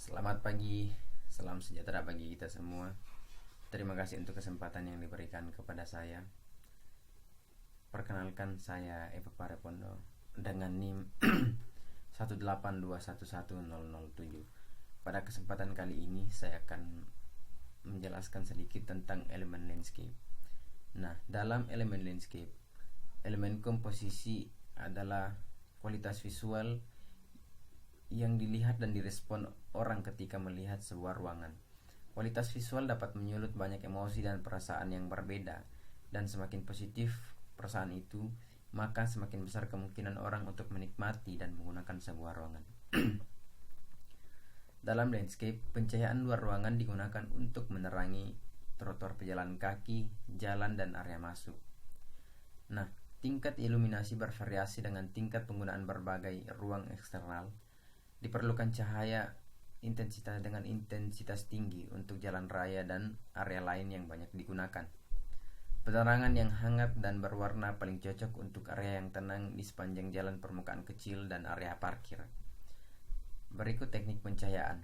Selamat pagi, salam sejahtera bagi kita semua. Terima kasih untuk kesempatan yang diberikan kepada saya. Perkenalkan, saya Eva Parepondo dengan NIM 182111007. Pada kesempatan kali ini saya akan menjelaskan sedikit tentang elemen landscape. Nah, dalam elemen landscape, elemen komposisi adalah kualitas visual yang dilihat dan direspon orang ketika melihat sebuah ruangan. Kualitas visual dapat menyulut banyak emosi dan perasaan yang berbeda, dan semakin positif perasaan itu, maka semakin besar kemungkinan orang untuk menikmati dan menggunakan sebuah ruangan. Dalam landscape, pencahayaan luar ruangan digunakan untuk menerangi trotoar pejalan kaki, jalan, dan area masuk. Nah, tingkat iluminasi bervariasi dengan tingkat penggunaan berbagai ruang eksternal. Diperlukan cahaya dengan intensitas tinggi untuk jalan raya dan area lain yang banyak digunakan. Penerangan yang hangat dan berwarna paling cocok untuk area yang tenang di sepanjang jalan permukaan kecil dan area parkir. Berikut teknik pencahayaan.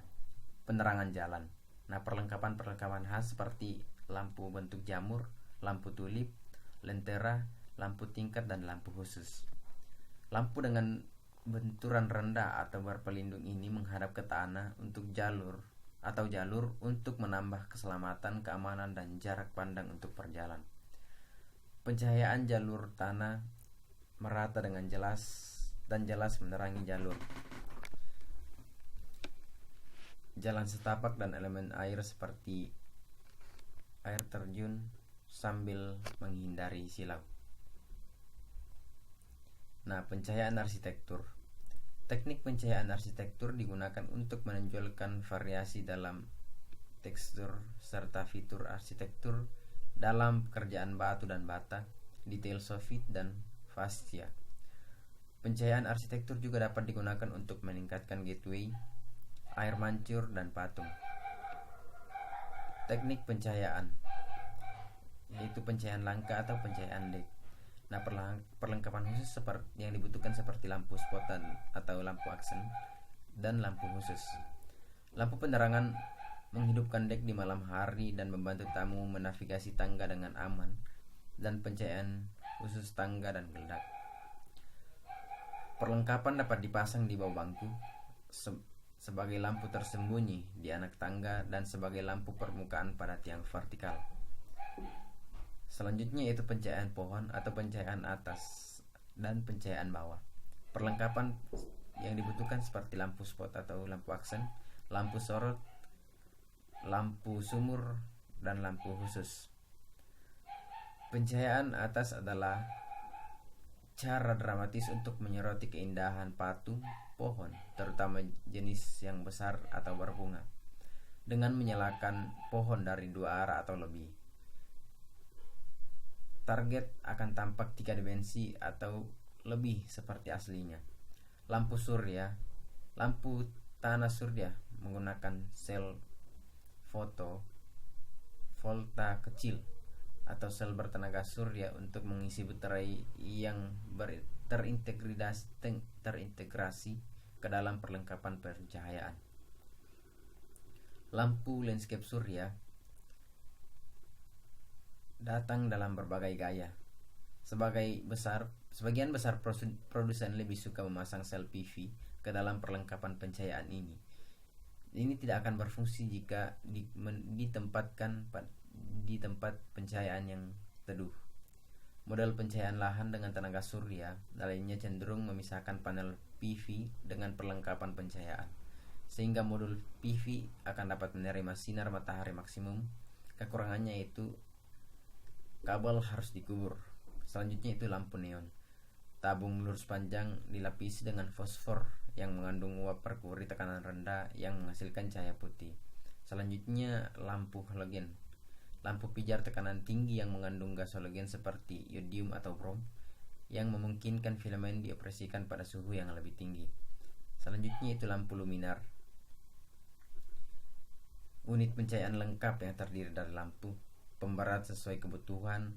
Penerangan jalan. Nah, perlengkapan khas seperti lampu bentuk jamur, lampu tulip, lentera, lampu tingkat, dan lampu khusus. Lampu dengan benturan rendah atau berpelindung ini menghadap ke tanah untuk jalur untuk menambah keselamatan, keamanan, dan jarak pandang untuk perjalanan. Pencahayaan jalur tanah merata dengan jelas menerangi jalur, jalan setapak, dan elemen air seperti air terjun sambil menghindari silau. Nah, pencahayaan arsitektur. Teknik pencahayaan arsitektur digunakan untuk menonjolkan variasi dalam tekstur serta fitur arsitektur dalam pekerjaan batu dan bata, detail soffit, dan fascia. Pencahayaan arsitektur juga dapat digunakan untuk meningkatkan gateway, air mancur, dan patung. Teknik pencahayaan yaitu pencahayaan langka atau pencahayaan LED. Nah, perlengkapan khusus yang dibutuhkan seperti lampu spot atau lampu aksen dan lampu khusus. Lampu penerangan menghidupkan dek di malam hari dan membantu tamu menavigasi tangga dengan aman, dan pencahayaan khusus tangga dan geledak. Perlengkapan dapat dipasang di bawah bangku sebagai lampu tersembunyi di anak tangga dan sebagai lampu permukaan pada tiang vertikal. Selanjutnya yaitu pencahayaan pohon atau pencahayaan atas dan pencahayaan bawah. Perlengkapan yang dibutuhkan seperti lampu spot atau lampu aksen, lampu sorot, lampu sumur, dan lampu khusus. Pencahayaan atas adalah cara dramatis untuk menyoroti keindahan patung, pohon, terutama jenis yang besar atau berbunga, dengan menyalakan pohon dari dua arah atau lebih. Target akan tampak 3 dimensi atau lebih seperti aslinya. Lampu surya, lampu tanah surya menggunakan sel volta kecil atau sel bertenaga surya untuk mengisi baterai yang terintegrasi ke dalam perlengkapan pencahayaan. Lampu landscape surya datang dalam berbagai gaya. Sebagian besar produsen lebih suka memasang sel PV ke dalam perlengkapan pencahayaan ini. Ini tidak akan berfungsi jika ditempatkan di tempat pencahayaan yang teduh. Model pencahayaan lahan dengan tenaga surya lainnya cenderung memisahkan panel PV dengan perlengkapan pencahayaan, sehingga modul PV akan dapat menerima sinar matahari maksimum. Kekurangannya yaitu kabel harus dikubur. Selanjutnya itu lampu neon. Tabung lurus panjang dilapisi dengan fosfor yang mengandung uap merkuri tekanan rendah yang menghasilkan cahaya putih. Selanjutnya lampu halogen. Lampu pijar tekanan tinggi yang mengandung gas halogen seperti iodium atau brom yang memungkinkan filamen dioperasikan pada suhu yang lebih tinggi. Selanjutnya itu lampu luminar. Unit pencahayaan lengkap yang terdiri dari lampu, pemberat sesuai kebutuhan,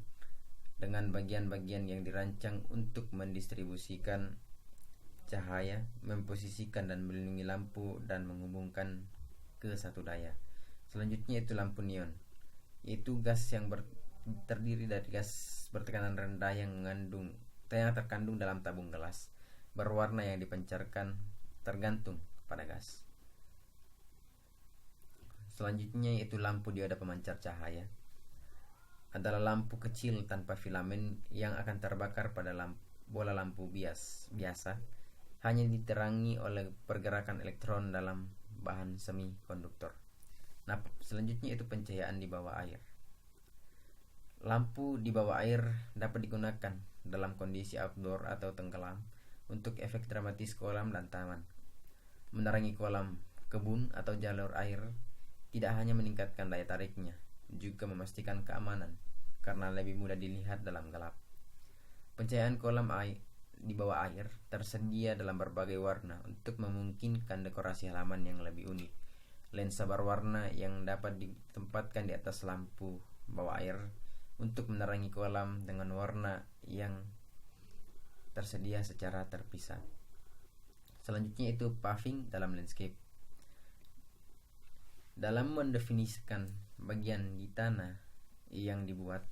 dengan bagian-bagian yang dirancang untuk mendistribusikan cahaya, memposisikan dan melindungi lampu, dan menghubungkan ke satu daya. Selanjutnya itu lampu neon, yaitu gas yang terdiri dari gas bertekanan rendah yang terkandung dalam tabung gelas berwarna yang dipancarkan tergantung pada gas. Selanjutnya yaitu lampu dioda pemancar cahaya, adalah lampu kecil tanpa filamen yang akan terbakar pada bola lampu biasa, hanya diterangi oleh pergerakan elektron dalam bahan semikonduktor. Nah, selanjutnya itu pencahayaan di bawah air. Lampu di bawah air dapat digunakan dalam kondisi outdoor atau tenggelam untuk efek dramatis kolam dan taman. Menerangi kolam, kebun, atau jalur air tidak hanya meningkatkan daya tariknya, juga memastikan keamanan karena lebih mudah dilihat dalam gelap. Pencahayaan kolam air di bawah air tersedia dalam berbagai warna untuk memungkinkan dekorasi halaman yang lebih unik. Lensa berwarna yang dapat ditempatkan di atas lampu bawah air untuk menerangi kolam dengan warna yang tersedia secara terpisah. Selanjutnya itu paving dalam landscape. Dalam mendefinisikan bagian di tanah yang dibuat,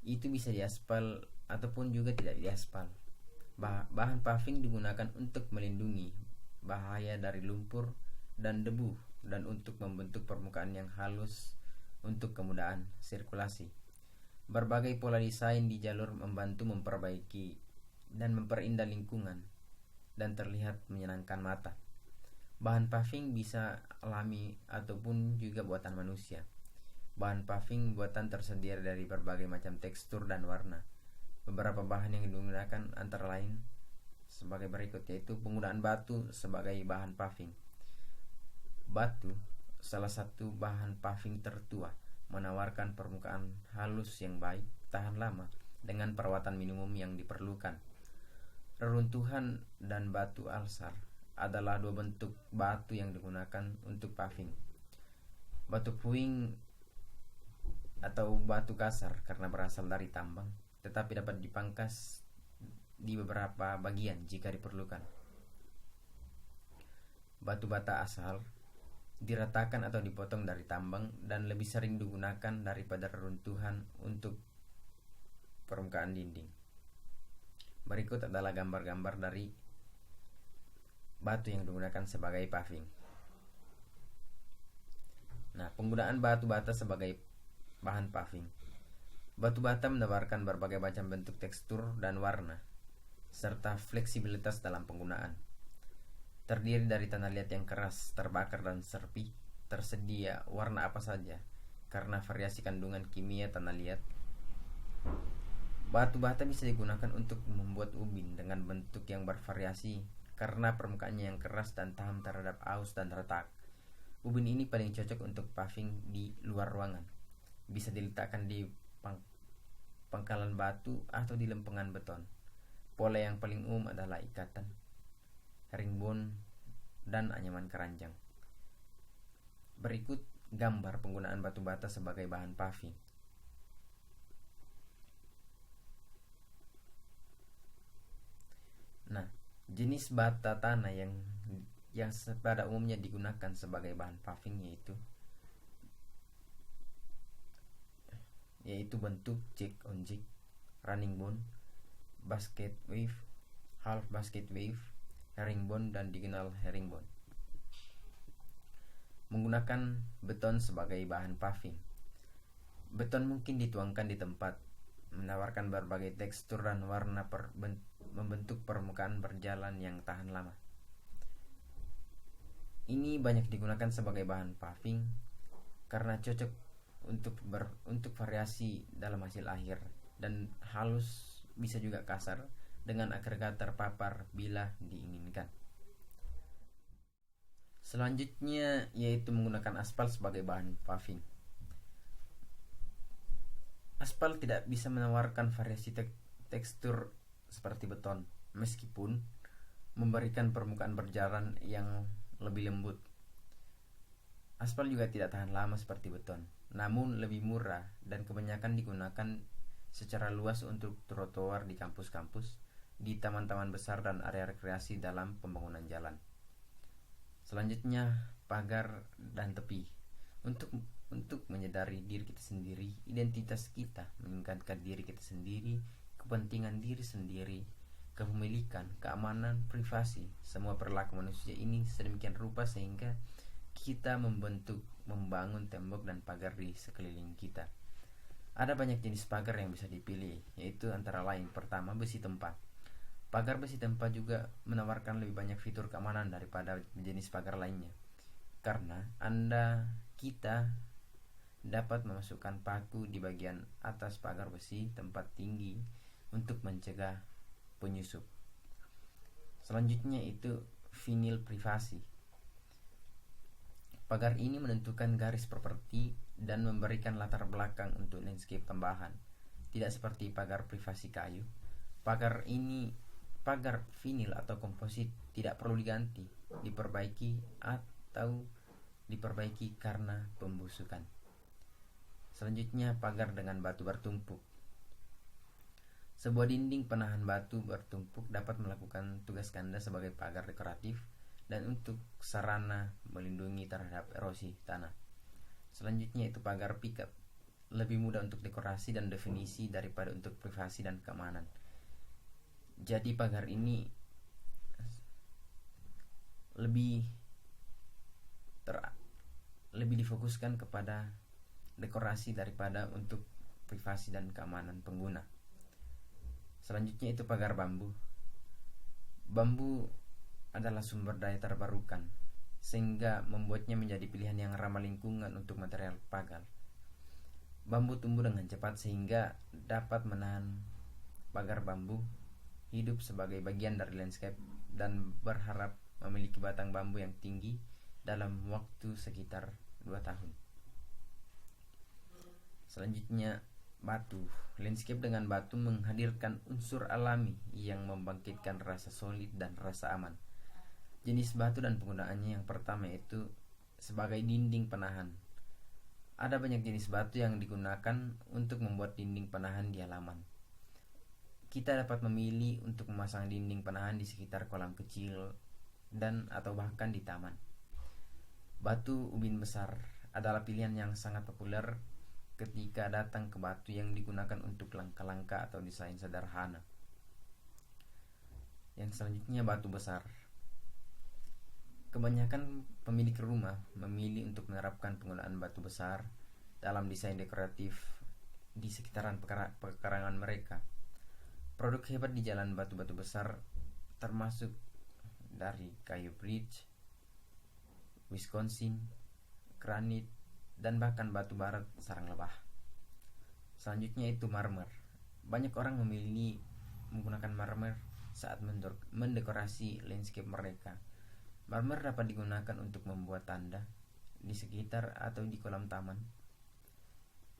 itu bisa diaspal ataupun juga tidak diaspal. Bahan paving digunakan untuk melindungi bahaya dari lumpur dan debu dan untuk membentuk permukaan yang halus untuk kemudahan sirkulasi. Berbagai pola desain di jalur membantu memperbaiki dan memperindah lingkungan dan terlihat menyenangkan mata. Bahan paving bisa alami ataupun juga buatan manusia. Bahan paving buatan tersedia dari berbagai macam tekstur dan warna. Beberapa bahan yang digunakan antara lain sebagai berikut, yaitu penggunaan batu sebagai bahan paving. Batu, salah satu bahan paving tertua, menawarkan permukaan halus yang baik, tahan lama, dengan perawatan minimum yang diperlukan. Reruntuhan dan batu alsar adalah dua bentuk batu yang digunakan untuk paving. Batu puing atau batu kasar karena berasal dari tambang, tetapi dapat dipangkas di beberapa bagian jika diperlukan. Batu bata asal diratakan atau dipotong dari tambang dan lebih sering digunakan daripada reruntuhan untuk permukaan dinding. Berikut adalah gambar-gambar dari batu yang digunakan sebagai paving. Nah, penggunaan batu bata sebagai bahan paving. Batu bata menawarkan berbagai macam bentuk, tekstur, dan warna, serta fleksibilitas dalam penggunaan. Terdiri dari tanah liat yang keras, terbakar, dan serpi. Tersedia warna apa saja karena variasi kandungan kimia tanah liat. Batu bata bisa digunakan untuk membuat ubin dengan bentuk yang bervariasi karena permukaannya yang keras dan tahan terhadap aus dan retak. Ubin ini paling cocok untuk paving di luar ruangan. Bisa diletakkan di pangkalan batu atau di lempengan beton. Pola yang paling umum adalah ikatan, herringbone, dan anyaman keranjang. Berikut gambar penggunaan batu bata sebagai bahan paving. Nah, jenis bata tanah yang pada umumnya digunakan sebagai bahan paving yaitu bentuk jack on jack, running bone, basket wave, half basket wave, herringbone, dan diagonal herringbone. Menggunakan beton sebagai bahan paving. Beton mungkin dituangkan di tempat, menawarkan berbagai tekstur dan warna membentuk permukaan berjalan yang tahan lama. Ini banyak digunakan sebagai bahan paving karena cocok untuk variasi dalam hasil akhir, dan halus bisa juga kasar dengan agregat terpapar bila diinginkan. Selanjutnya yaitu menggunakan aspal sebagai bahan paving. Aspal tidak bisa menawarkan variasi tekstur seperti beton, meskipun memberikan permukaan berjalan yang lebih lembut. Aspal juga tidak tahan lama seperti beton, namun lebih murah dan kebanyakan digunakan secara luas untuk trotoar di kampus-kampus, di taman-taman besar, dan area rekreasi dalam pembangunan jalan. Selanjutnya, pagar dan tepi. Untuk menyadari diri kita sendiri, identitas kita, meningkatkan diri kita sendiri, kepentingan diri sendiri, kepemilikan, keamanan, privasi. Semua perilaku manusia ini sedemikian rupa sehingga kita membangun tembok dan pagar di sekeliling kita. Ada banyak jenis pagar yang bisa dipilih, yaitu antara lain: pertama, besi tempa. Pagar besi tempa juga menawarkan lebih banyak fitur keamanan daripada jenis pagar lainnya, karena kita dapat memasukkan paku di bagian atas pagar besi tempat tinggi untuk mencegah penyusup. Selanjutnya itu vinil privasi. Pagar ini menentukan garis properti dan memberikan latar belakang untuk landscape tambahan. Tidak seperti pagar privasi kayu. Pagar vinil atau komposit tidak perlu diganti, diperbaiki karena pembusukan. Selanjutnya, pagar dengan batu bertumpuk. Sebuah dinding penahan batu bertumpuk dapat melakukan tugas ganda sebagai pagar dekoratif dan untuk sarana melindungi terhadap erosi tanah. Selanjutnya itu pagar piket. Lebih mudah untuk dekorasi dan definisi daripada untuk privasi dan keamanan. Jadi pagar ini lebih difokuskan kepada dekorasi daripada untuk privasi dan keamanan pengguna. Selanjutnya itu pagar bambu. Bambu adalah sumber daya terbarukan, sehingga membuatnya menjadi pilihan yang ramah lingkungan untuk material pagar. Bambu tumbuh dengan cepat sehingga dapat menahan pagar bambu hidup sebagai bagian dari landscape dan berharap memiliki batang bambu yang tinggi dalam waktu sekitar 2 tahun. Selanjutnya, batu. Landscape dengan batu menghadirkan unsur alami yang membangkitkan rasa solid dan rasa aman. Jenis batu dan penggunaannya: yang pertama itu sebagai dinding penahan. Ada banyak jenis batu yang digunakan untuk membuat dinding penahan di halaman. Kita dapat memilih untuk memasang dinding penahan di sekitar kolam kecil dan atau bahkan di taman. Batu ubin besar adalah pilihan yang sangat populer ketika datang ke batu yang digunakan untuk langkah-langkah atau desain sederhana. Yang selanjutnya, batu besar. Kebanyakan pemilik rumah memilih untuk menerapkan penggunaan batu besar dalam desain dekoratif di sekitaran pekarangan mereka. Produk hebat di jalan batu-batu besar termasuk dari kayu bridge, Wisconsin, granit, dan bahkan batu barat sarang lebah. Selanjutnya itu marmer. Banyak orang memilih menggunakan marmer saat mendekorasi landscape mereka. Marmer dapat digunakan untuk membuat tanda di sekitar atau di kolam taman.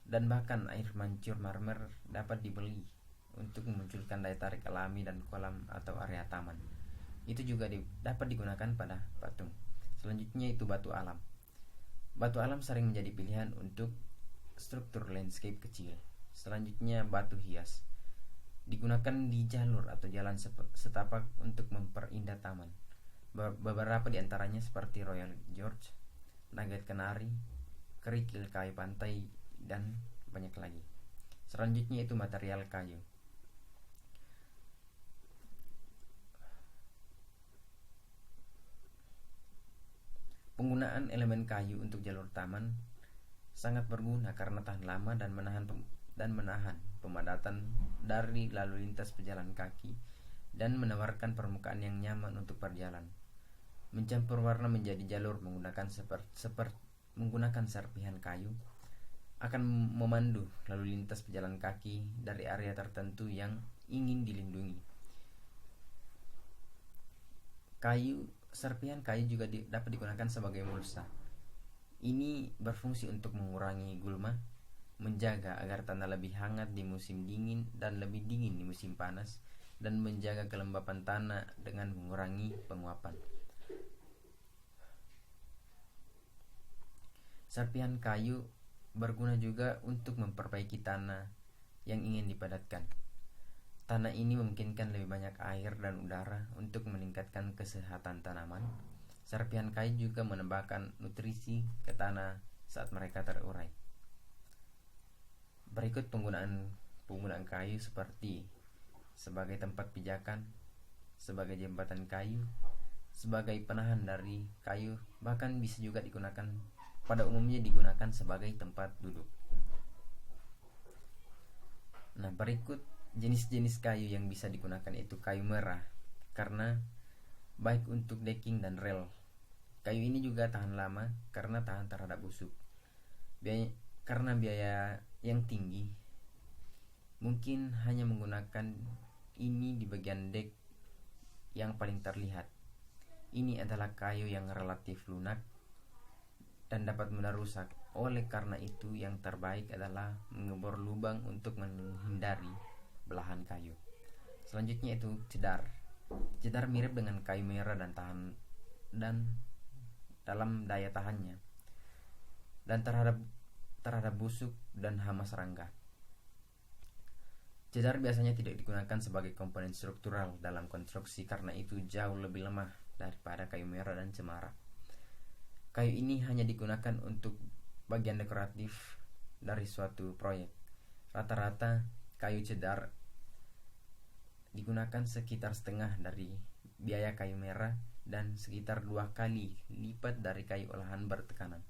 Dan bahkan air mancur marmer dapat dibeli untuk memunculkan daya tarik alami dan kolam atau area taman. Itu juga dapat digunakan pada patung. Selanjutnya itu batu alam. Batu alam sering menjadi pilihan untuk struktur landscape kecil. Selanjutnya batu hias. Digunakan di jalur atau jalan setapak untuk memperindah taman. Beberapa di antaranya seperti Royal George, Nugget Kenari, kerikil kayu pantai, dan banyak lagi. Selanjutnya itu material kayu. Penggunaan elemen kayu untuk jalur taman sangat berguna karena tahan lama dan menahan pemadatan dari lalu lintas pejalan kaki dan menawarkan permukaan yang nyaman untuk berjalan. Mencampur warna menjadi jalur menggunakan serpihan kayu akan memandu lalu lintas pejalan kaki dari area tertentu yang ingin dilindungi. Serpihan kayu juga dapat digunakan sebagai mulsa. Ini berfungsi untuk mengurangi gulma, menjaga agar tanah lebih hangat di musim dingin dan lebih dingin di musim panas, dan menjaga kelembapan tanah dengan mengurangi penguapan. Serpihan kayu berguna juga untuk memperbaiki tanah yang ingin dipadatkan. Tanah ini memungkinkan lebih banyak air dan udara untuk meningkatkan kesehatan tanaman. Serpihan kayu juga menambahkan nutrisi ke tanah saat mereka terurai. Berikut penggunaan kayu seperti sebagai tempat pijakan, sebagai jembatan kayu, sebagai penahan dari kayu, bahkan bisa juga pada umumnya digunakan sebagai tempat duduk. Nah, berikut jenis-jenis kayu yang bisa digunakan itu kayu merah, karena baik untuk decking dan rel. Kayu ini juga tahan lama karena tahan terhadap busuk. Karena biaya yang tinggi, mungkin hanya menggunakan ini di bagian deck yang paling terlihat. Ini adalah kayu yang relatif lunak dan dapat mudah rusak. Oleh karena itu, yang terbaik adalah mengebor lubang untuk menghindari belahan kayu. Selanjutnya itu cedar. Cedar mirip dengan kayu merah dan dalam daya tahannya dan terhadap busuk dan hama serangga. Cedar biasanya tidak digunakan sebagai komponen struktural dalam konstruksi karena itu jauh lebih lemah daripada kayu merah dan cemara. Kayu ini hanya digunakan untuk bagian dekoratif dari suatu proyek. Rata-rata kayu cedar digunakan sekitar setengah dari biaya kayu merah dan sekitar 2 kali lipat dari kayu olahan bertekanan.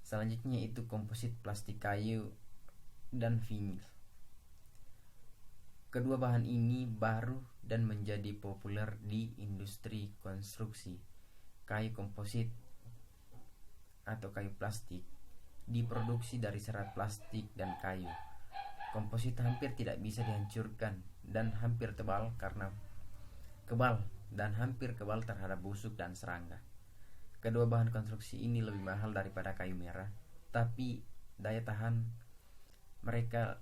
Selanjutnya itu komposit plastik kayu dan vinil. Kedua bahan ini baru dan menjadi populer di industri konstruksi. Kayu komposit atau kayu plastik diproduksi dari serat plastik dan kayu. Komposit hampir tidak bisa dihancurkan dan hampir kebal terhadap busuk dan serangga. Kedua bahan konstruksi ini lebih mahal daripada kayu merah, tapi daya tahan mereka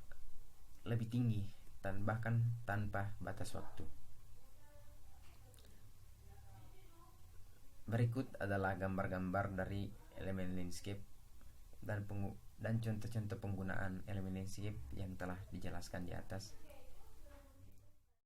lebih tinggi dan bahkan tanpa batas waktu. Berikut adalah gambar-gambar dari elemen landscape dan contoh-contoh penggunaan elemen landscape yang telah dijelaskan di atas.